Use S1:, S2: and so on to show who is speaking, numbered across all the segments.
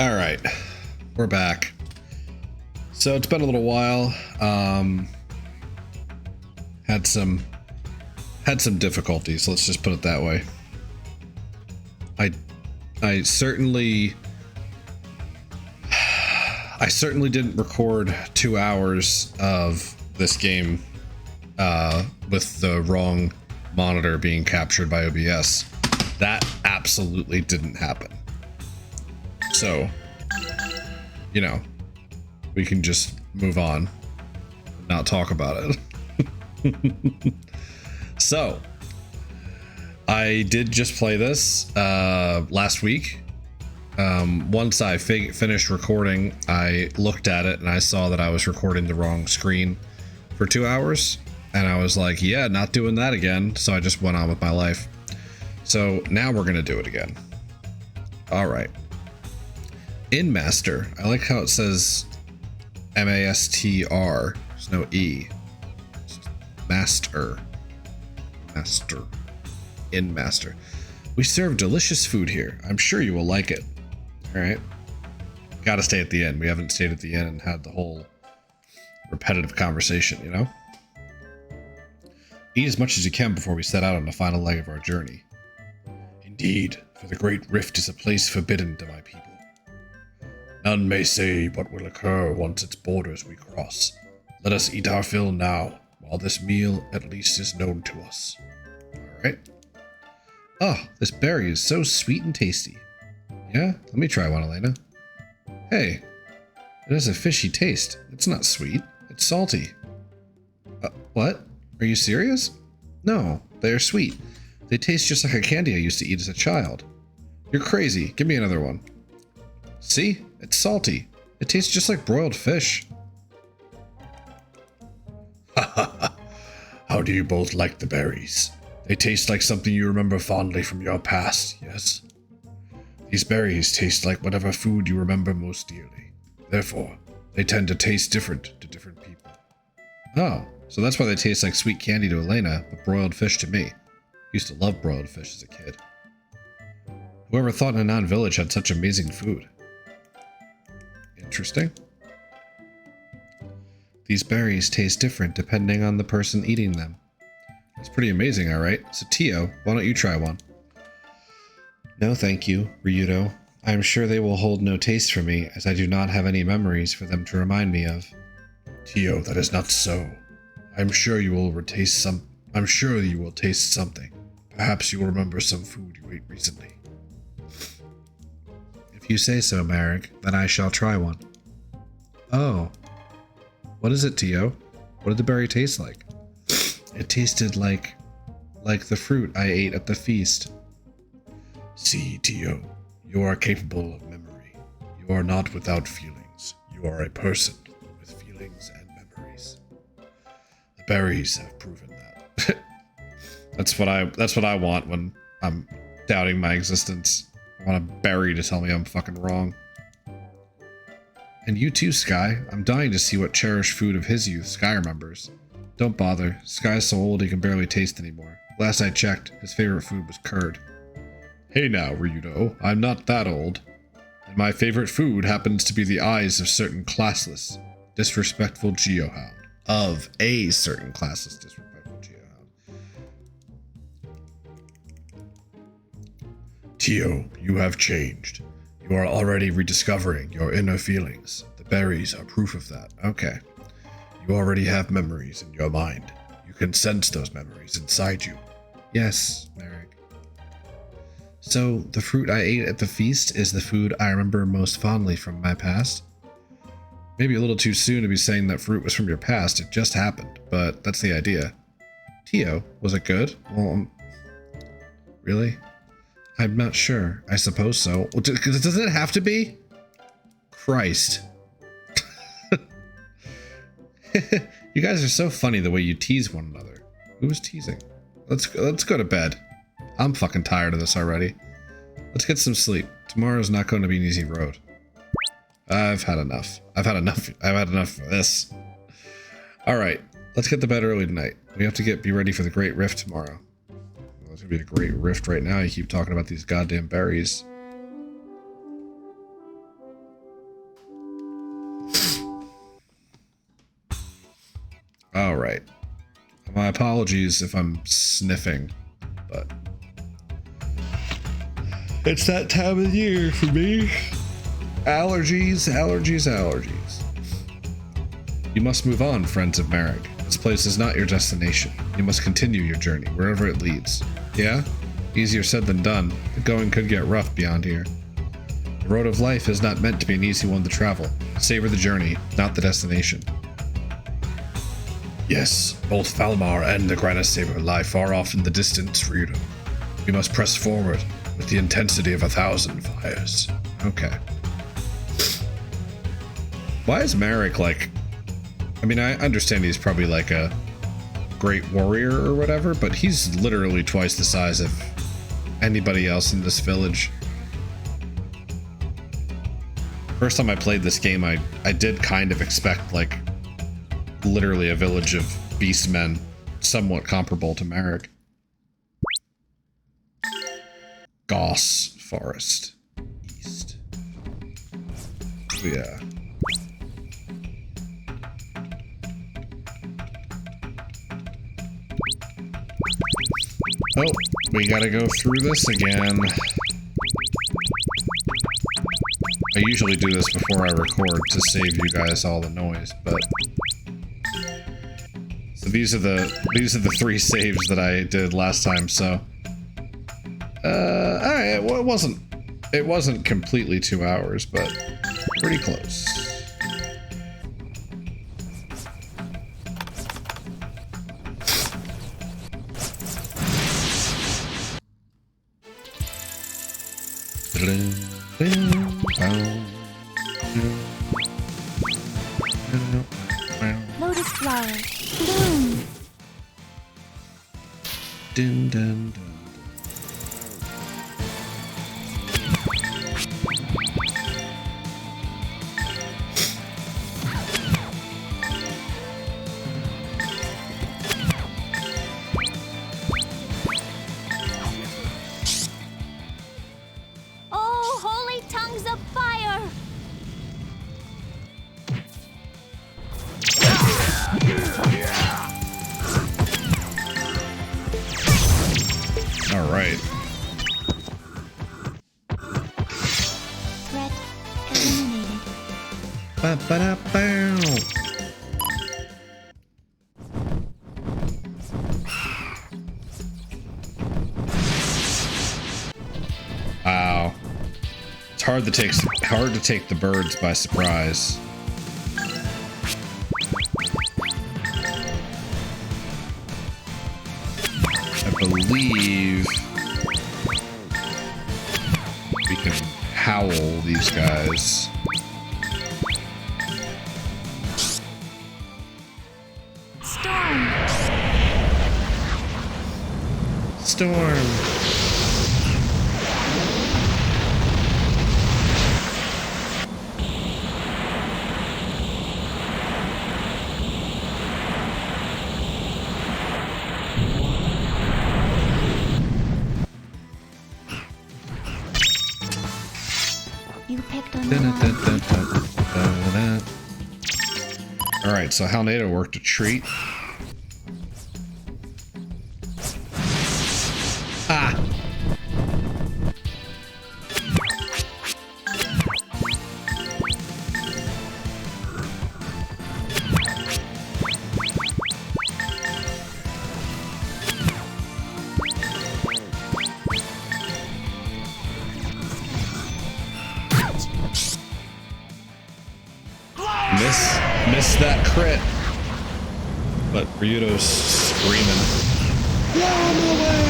S1: All right, we're back. So it's been a little while. Had some difficulties. Let's just put it that way. I certainly didn't record 2 hours of this game with the wrong monitor being captured by OBS. That absolutely didn't happen. So, you know, we can just move on and not talk about it. So, I did just play this last week. Once I finished recording, I looked at it and I saw that I was recording the wrong screen for 2 hours. And I was like, yeah, not doing that again. So I just went on with my life. So now we're going to do it again. All right. In Master, I like how it says M-A-S-T-R. There's no E. It's just Master. Master. In Master. We serve delicious food here. I'm sure you will like it. All right. Gotta stay at the end. We haven't stayed at the end and had the whole repetitive conversation, you know? Eat as much as you can before we set out on the final leg of our journey. Indeed, for the Great Rift is a place forbidden to my people. None may say what will occur once its borders we cross. Let us eat our fill now, while this meal at least is known to us. Alright. Oh, this berry is so sweet and tasty. Yeah, let me try one, Elena. Hey, it has a fishy taste. It's not sweet, it's salty. What? Are you serious? No, they are sweet. They taste just like a candy I used to eat as a child. You're crazy. Give me another one. See? It's salty. It tastes just like broiled fish. Ha ha ha. How do you both like the berries? They taste like something you remember fondly from your past, yes? These berries taste like whatever food you remember most dearly. Therefore, they tend to taste different to different people. Oh, so that's why they taste like sweet candy to Elena, but broiled fish to me. Used to love broiled fish as a kid. Whoever thought Nanan Village had such amazing food? Interesting. These berries taste different depending on the person eating them. It's pretty amazing, alright? So Tio, why don't you try one? No thank you, Ryudo. I am sure they will hold no taste for me, as I do not have any memories for them to remind me of. Tio, that is not so. I'm sure you will taste something. Perhaps you will remember some food you ate recently. If you say so, Marek, then I shall try one. Oh. What is it, Tio? What did the berry taste like? It tasted like the fruit I ate at the feast. See, Tio, you are capable of memory. You are not without feelings. You are a person with feelings and memories. The berries have proven that. That's what I want when I'm doubting my existence. I want a berry to tell me I'm fucking wrong. And you too, Sky. I'm dying to see what cherished food of his youth Sky remembers. Don't bother. Sky's so old he can barely taste anymore. Last I checked, his favorite food was curd. Hey now, Ryudo. I'm not that old. And my favorite food happens to be the eyes of certain classless, disrespectful geohound. Of a certain classless, disrespectful geohound. Tio, you have changed. You are already rediscovering your inner feelings. The berries are proof of that. Okay. You already have memories in your mind. You can sense those memories inside you. Yes, Marek. So, the fruit I ate at the feast is the food I remember most fondly from my past? Maybe a little too soon to be saying that fruit was from your past. It just happened, but that's the idea. Tio, was it good? Well, really? I'm not sure. I suppose so. Well, does it have to be? Christ. You guys are so funny the way you tease one another. Who was teasing? Let's go to bed. I'm fucking tired of this already. Let's get some sleep. Tomorrow's not going to be an easy road. I've had enough. I've had enough of this. All right, let's get to bed early tonight. We have to be ready for the Great Rift tomorrow. Well, it's gonna be the Great Rift right now. You keep talking about these goddamn berries. All right. My apologies if I'm sniffing, but it's that time of year for me. Allergies, allergies, allergies. You must move on, friends of Marek. This place is not your destination. You must continue your journey, wherever it leads. Yeah? Easier said than done. The going could get rough beyond here. The road of life is not meant to be an easy one to travel. Savor the journey, not the destination. Yes, both Falmar and the Granite Saber lie far off in the distance, Ryudo. We must press forward with the intensity of 1,000 fires. Okay. Why is Marek like... I mean, I understand he's probably like a great warrior or whatever, but he's literally twice the size of anybody else in this village. First time I played this game, I did kind of expect like literally a village of beastmen somewhat comparable to Marek. Ghoss Forest. East. Oh, yeah. Oh, we gotta go through this again. I usually do this before I record to save you guys all the noise, but... So these are the 3 saves that I did last time, so... Alright, well, it wasn't completely 2 hours, but pretty close.
S2: Lotus flower, bloom.
S1: Dun, dun, dun.
S2: Oh, holy tongues of fire!
S1: All right.
S2: Threat eliminated.
S1: Ba-ba-da-bow. Wow. It's hard to take the birds by surprise. I believe we can howl these guys.
S2: Storm.
S1: Storm.
S2: You picked on the one.
S1: Alright, so Halnado worked a treat. Ah! Miss that crit. But Ryudo's screaming. Run away!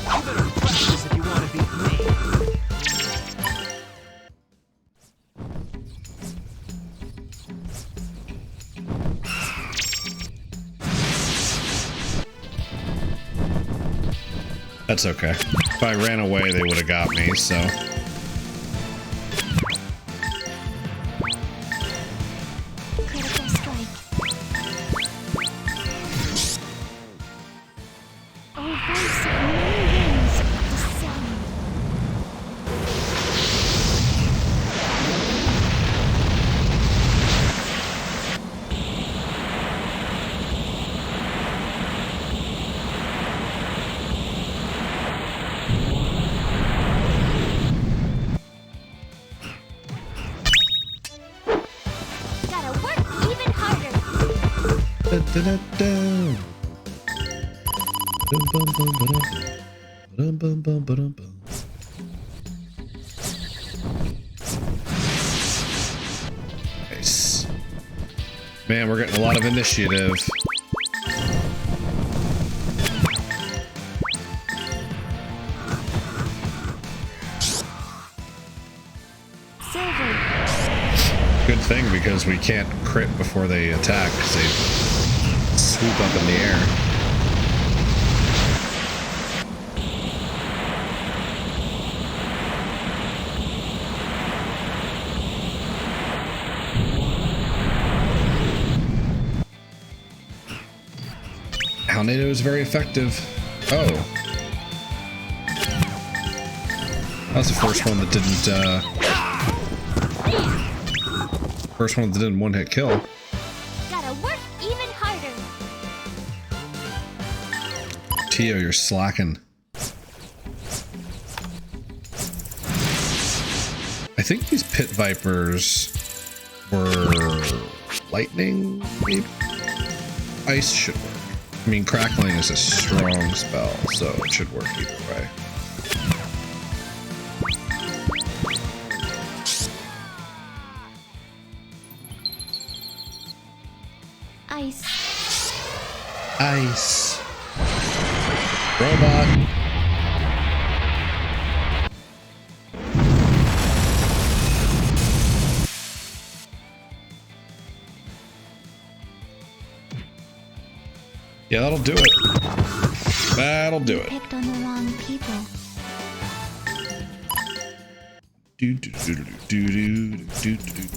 S3: You better practice if you want to beat me.
S1: That's okay. If I ran away, they would have got me, so...
S2: Critical strike.
S1: Da-da-da. Ba-dum-bum-bum-ba-dum. Nice. Man, we're getting a lot of initiative.
S2: Silver.
S1: Good thing because we can't crit before they attack because they swoop up in the air. Tornado is very effective. Oh. That was the first one that didn't, first one that didn't one-hit kill.
S2: Gotta work even harder.
S1: Tio, you're slacking. I think these pit vipers were lightning, maybe? Ice should work. I mean, crackling is a strong spell, so it should work either way.
S2: Ice.
S1: Ice. Robot. Yeah, that'll do it. That'll do it.
S2: Picked on the wrong people.
S1: Do do do do do do do do do do.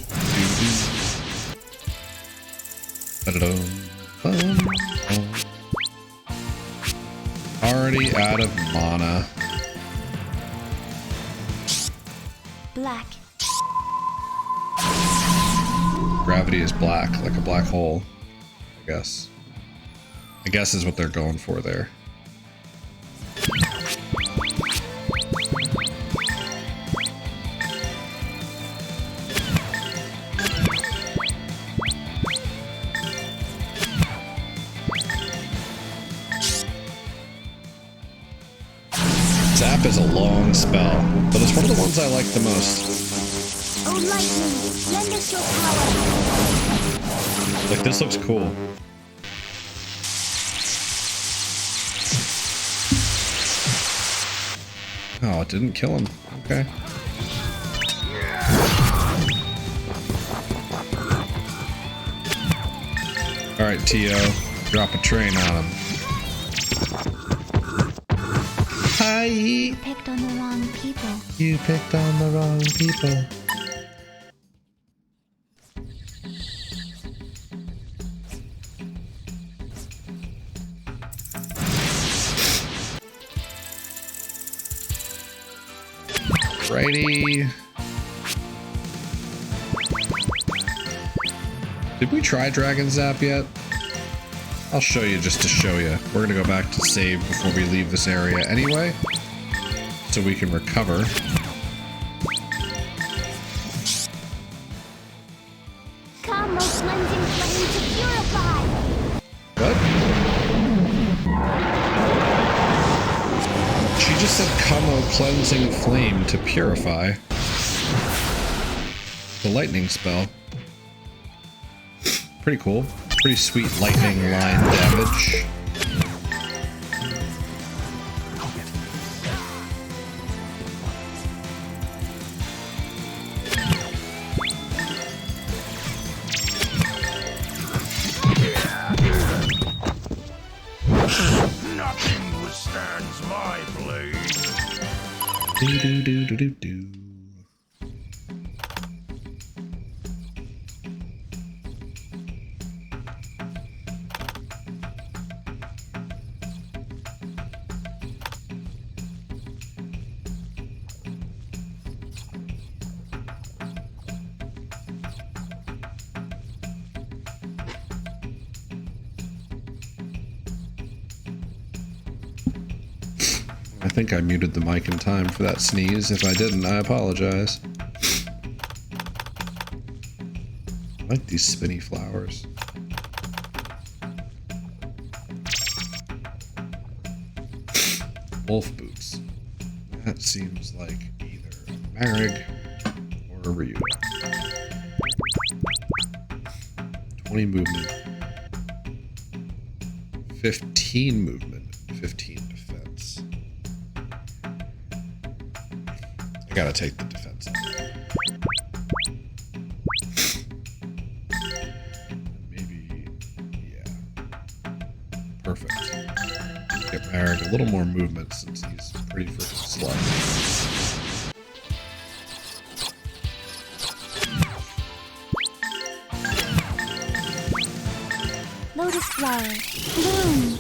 S1: Ba-da-dum, bum, bum. Already out of mana.
S2: Black.
S1: Gravity is black, like a black hole, I guess. I guess is what they're going for there. Zap is a long spell, but it's one of the ones I like the most.
S2: Oh, lightning, lend us your power.
S1: Like, this looks cool. Oh, it didn't kill him. Okay. Alright, Tio. Drop a train on him. Hi!
S2: You picked on the wrong people.
S1: You picked on the wrong people. Righty. Did we try Dragon Zap yet? I'll show you just to show you. We're gonna go back to save before we leave this area anyway, so we can recover.
S2: Come, O cleansing flame to purify.
S1: What? She just said, "Come, O cleansing flame to purify." The lightning spell. Pretty cool. Pretty sweet lightning line damage.
S3: Nothing withstands my blade.
S1: Do do do do do do. I think I muted the mic in time for that sneeze. If I didn't, I apologize. I like these spinny flowers. wolf boots. That seems like either a Marek or a Ryudo. 20 movement, 15 movement, 15 defense. I gotta take the defense off. Maybe, yeah. Perfect. Get Marek a little more movement since he's pretty freaking slow.
S2: Lotus flower, bloom.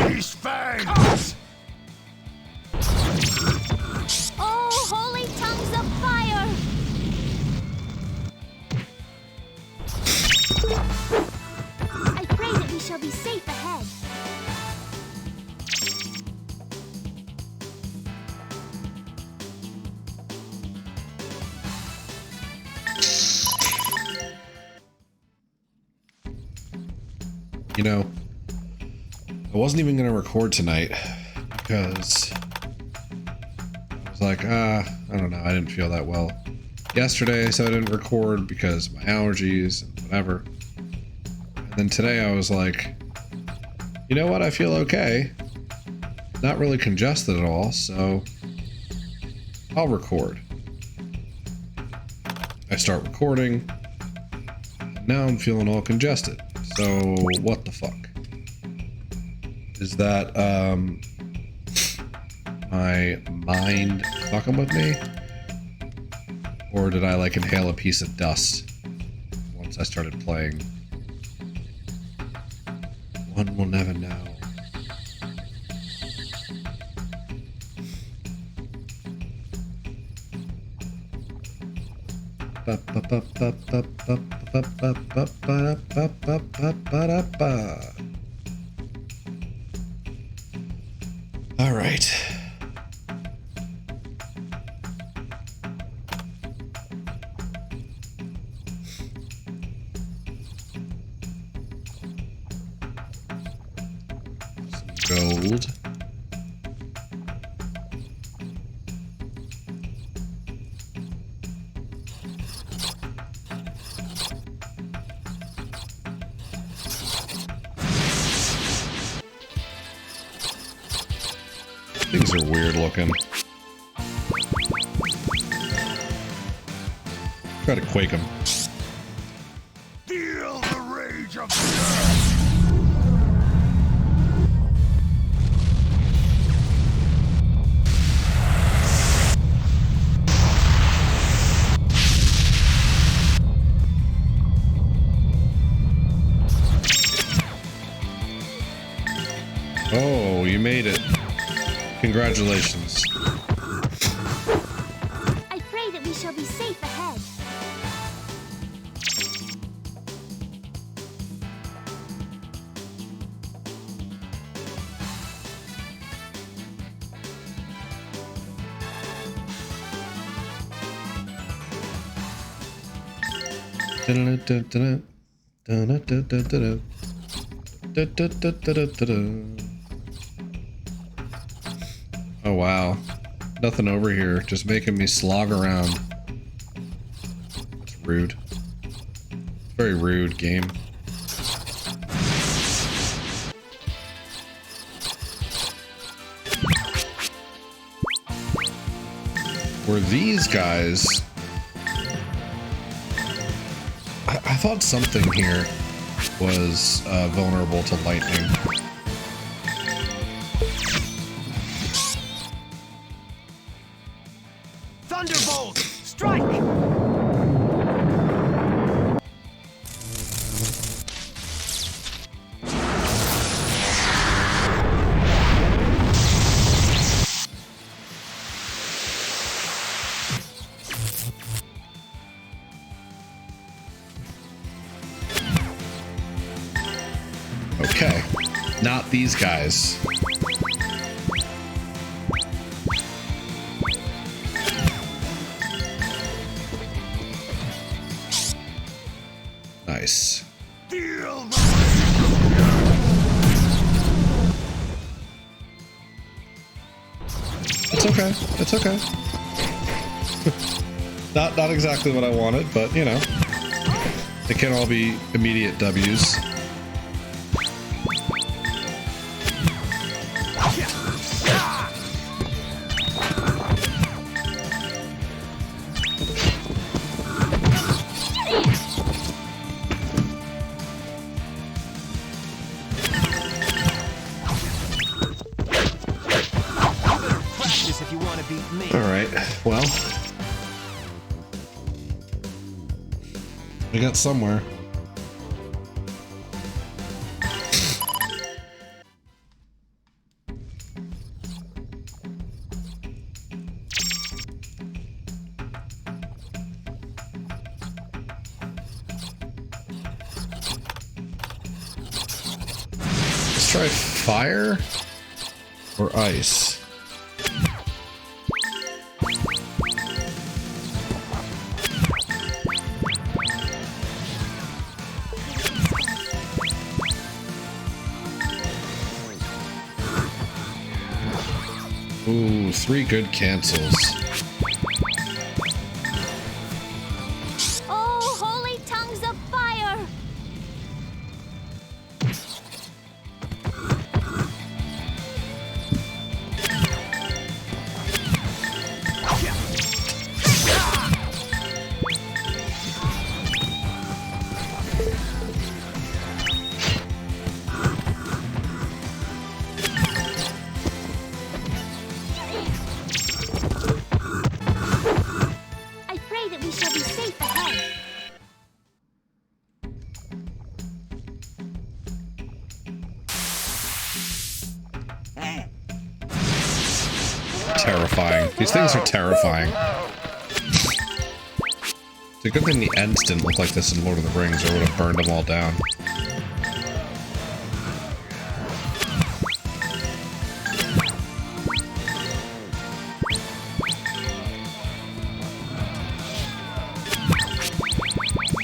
S3: These fangs!
S2: Oh, holy tongues of fire! I pray that we shall be safe ahead.
S1: You know, I wasn't even gonna record tonight because I was like, I don't know, I didn't feel that well yesterday, so I didn't record because of my allergies and whatever. And then today I was like, you know what, I feel okay. Not really congested at all, so I'll record. I start recording, and now I'm feeling all congested. So what the fuck? Is that my mind fucking with me? Or did I like inhale a piece of dust once I started playing? One will never know. All right. Some gold. Things are weird looking. Try to quake them.
S3: Feel the rage of death!
S1: Oh, you made it. Congratulations.
S2: I pray that we shall be safe ahead.
S1: Oh wow. Nothing over here, just making me slog around. That's rude. Very rude game. Were these guys... I thought something here was vulnerable to lightning.
S3: Thunderbolt! Strike!
S1: Okay. Not these guys. Nice.
S3: Feel the rage of
S1: It's okay. It's okay. Not exactly what I wanted, but you know, it can all be immediate W's.
S3: practice if you want to beat me.
S1: All right. Well, we got somewhere. Let's try fire or ice. Ooh, 3 good cancels.
S2: Oh, holy tongues of fire! I pray that we shall be safe ahead.
S1: Terrifying. These things are terrifying. It's a good thing the ends didn't look like this in Lord of the Rings, or would have burned them all down.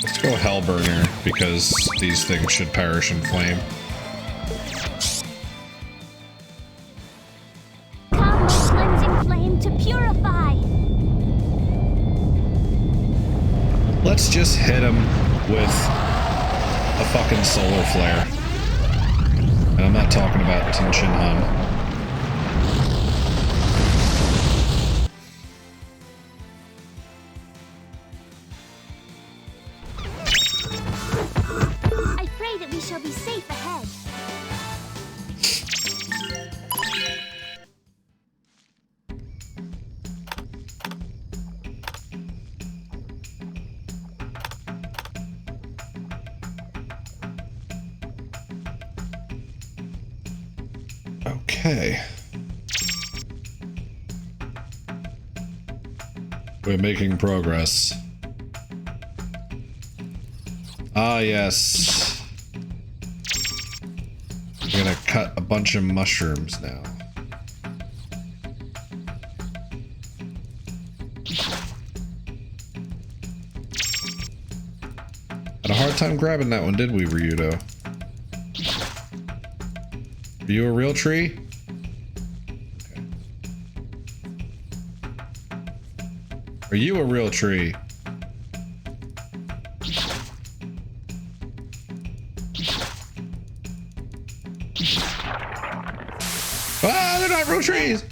S1: Let's go Hellburner, because these things should perish in flame.
S2: Come, O cleansing flame, to purify.
S1: Let's just hit him with a fucking solar flare. And I'm not talking about Tin Shin Han.
S2: I pray that we shall be safe ahead.
S1: Okay. We're making progress. Ah, yes. We're gonna cut a bunch of mushrooms now. Had a hard time grabbing that one, did we, Ryudo? Are you a real tree? Okay. Are you a real tree? Ah, they're not real trees!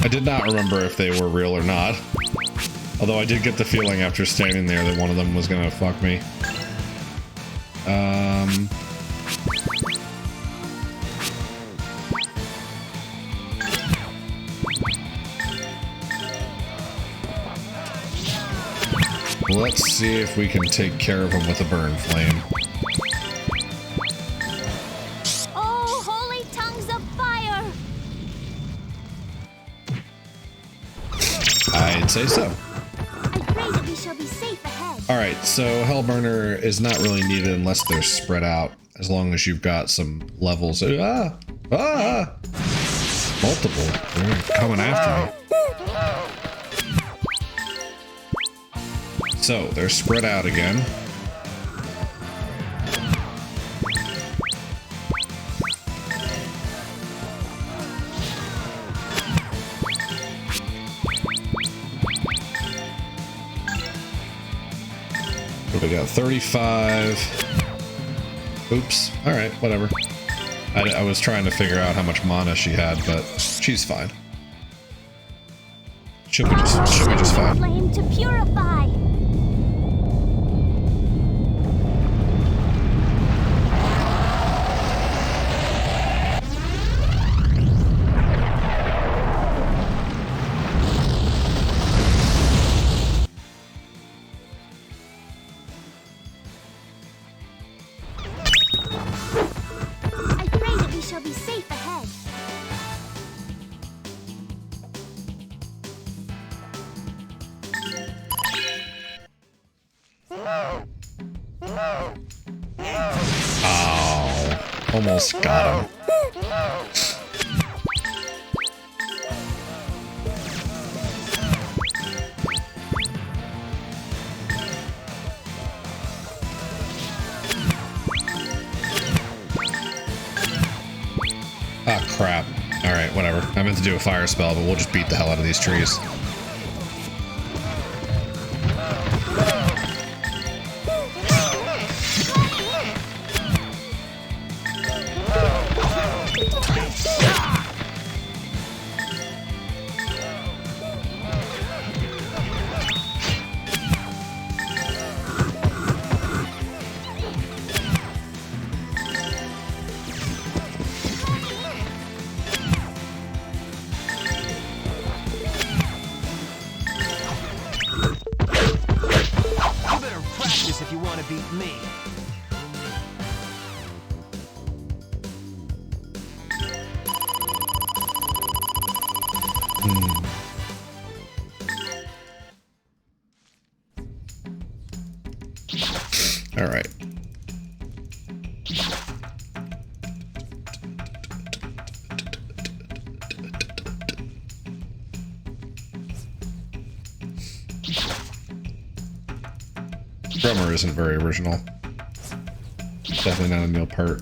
S1: I did not remember if they were real or not. Although I did get the feeling after standing there that one of them was gonna fuck me. Let's see if we can take care of him with a burn flame.
S2: Oh, holy tongues of fire!
S1: I'd say so.
S2: I pray that we shall be safe ahead.
S1: Alright, so Hellburner is not really needed unless they're spread out, as long as you've got some levels. Ah! Ah! Multiple. They're coming after me. So, they're spread out again. We got 35. Oops. All right, whatever. I was trying to figure out how much mana she had, but she's fine. Should be just fine.
S2: Flame to purify.
S1: Almost got him. Ah, crap. Alright, whatever. I meant to do a fire spell, but we'll just beat the hell out of these trees.
S3: If you want to beat me.
S1: All right. Drummer isn't very original. Definitely not a Neil Peart.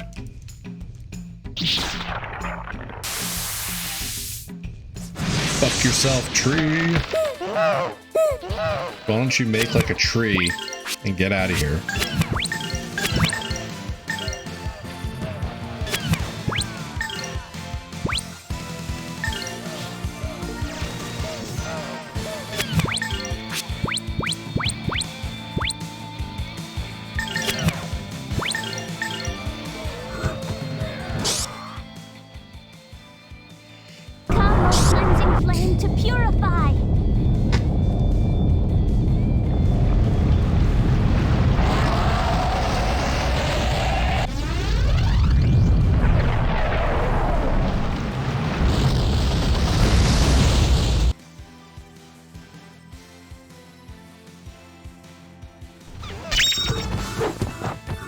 S1: Fuck yourself, tree! Why don't you make like a tree and get out of here?
S2: Flame to purify.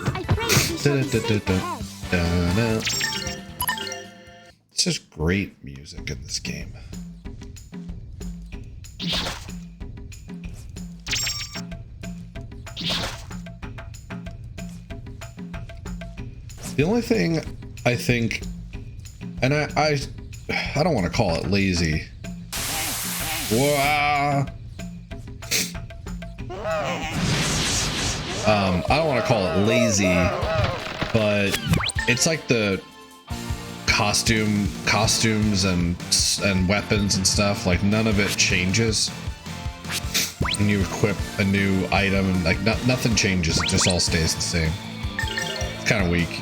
S2: I pray
S1: It's just great music in this game. The only thing I think, and I don't want to call it lazy. Whoa. I don't want to call it lazy, but it's like the costumes and weapons and stuff. Like none of it changes. When you equip a new item, like nothing changes. It just all stays the same. It's kind of weak.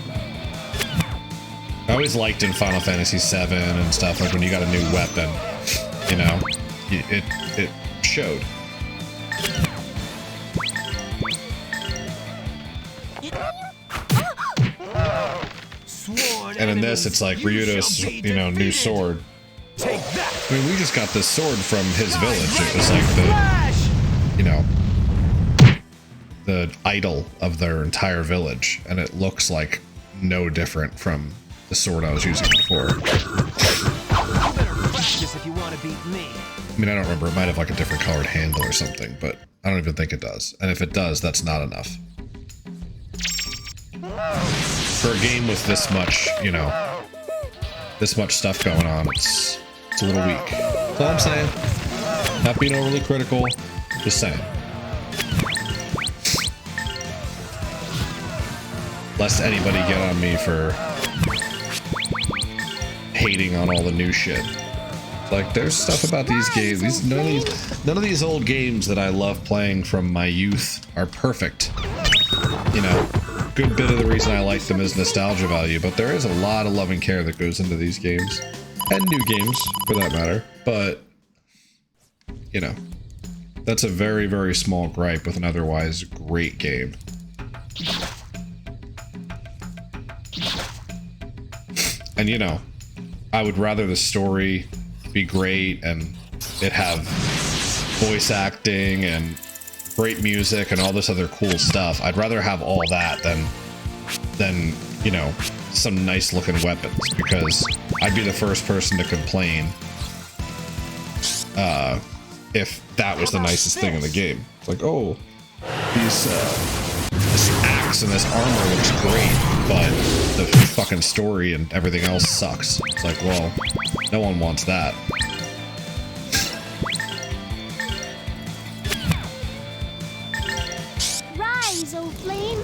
S1: I always liked in Final Fantasy VII and stuff, like when you got a new weapon, you know, it showed. And in this, it's like Ryudo's, you know, new sword. I mean, we just got this sword from his village. It was like the, you know, the idol of their entire village, and it looks like no different from the sword I was using before.
S3: You better practice if you want to beat me.
S1: I mean, I don't remember. It might have like a different colored handle or something, but I don't even think it does. And if it does, that's not enough. For a game with this much, you know, this much stuff going on, it's a little weak. That's all I'm saying. Not being overly critical, just saying. Lest anybody get on me for hating on all the new shit. Like, there's stuff about these games. None of these old games that I love playing from my youth are perfect. You know, good bit of the reason I like them is nostalgia value, but there is a lot of love and care that goes into these games. And new games, for that matter. But, you know, that's a very, very small gripe with an otherwise great game. And, you know, I would rather the story be great and it have voice acting and great music and all this other cool stuff. I'd rather have all that than you know, some nice looking weapons, because I'd be the first person to complain if that was the nicest thing in the game. It's like, oh, this axe and this armor looks great, but the fucking story and everything else sucks. It's like, well, no one wants that.
S2: Rise, O flame!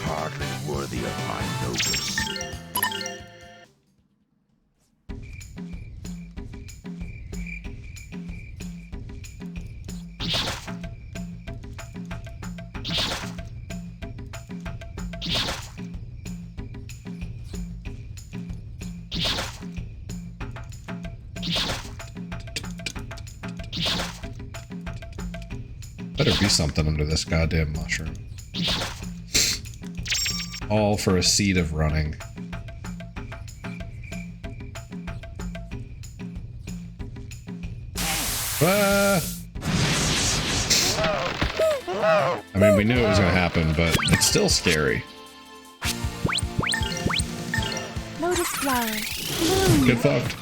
S3: Hardly worthy of my notice.
S1: Better be something under this goddamn mushroom. All for a seed of running. Ah! I mean, we knew it was gonna happen, but it's still scary.
S2: Lotus flower, bloom.
S1: Get fucked.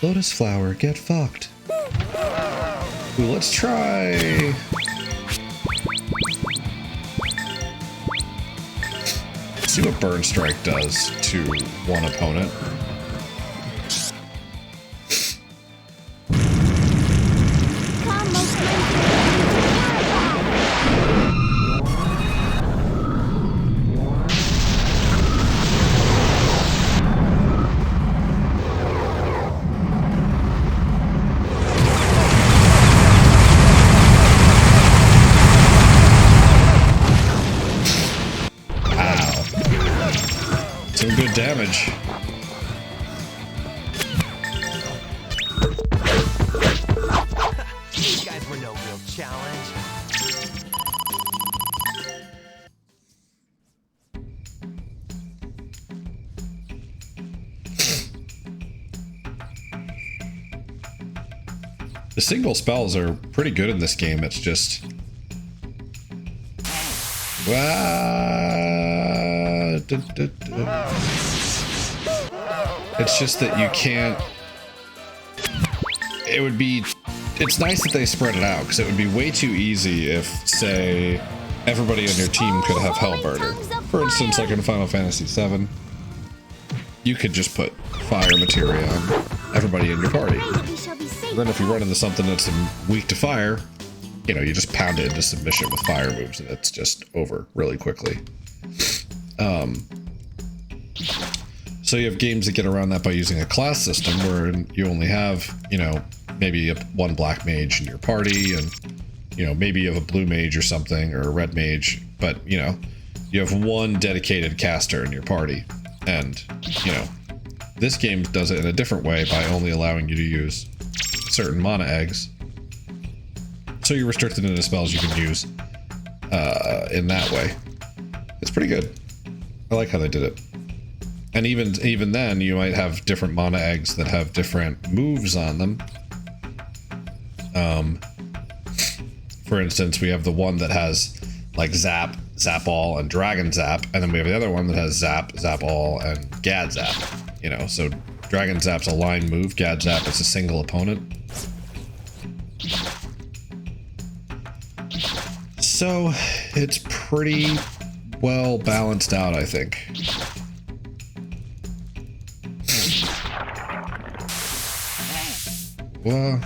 S1: Lotus flower, get fucked. Ooh, let's try... see what Burn Strike does to one opponent.
S2: Come, O flame!
S1: Some good damage.
S3: These guys were no real challenge.
S1: The single spells are pretty good in this game. It's just... It's just that you can't... It would be... It's nice that they spread it out, because it would be way too easy if, say, everybody on your team could have Hellburner. For instance, like in Final Fantasy VII, you could just put fire materia on everybody in your party.
S2: We shall be safe.
S1: Then if you run into something that's weak to fire, you know, you just pound it into submission with fire moves, and it's just over really quickly. So you have games that get around that by using a class system where you only have, you know, maybe one black mage in your party, and, you know, maybe you have a blue mage or something, or a red mage, but, you know, you have one dedicated caster in your party. And, you know, this game does it in a different way by only allowing you to use certain mana eggs. So you're restricted into spells you can use in that way. It's pretty good. I like how they did it. And even then, you might have different mana eggs that have different moves on them. For instance, we have the one that has like Zap, Zap All, and Dragon Zap, and then we have the other one that has Zap, Zap All, and Gad Zap. You know, so Dragon Zap's a line move, Gad Zap is a single opponent. So it's pretty well balanced out, I think. Well,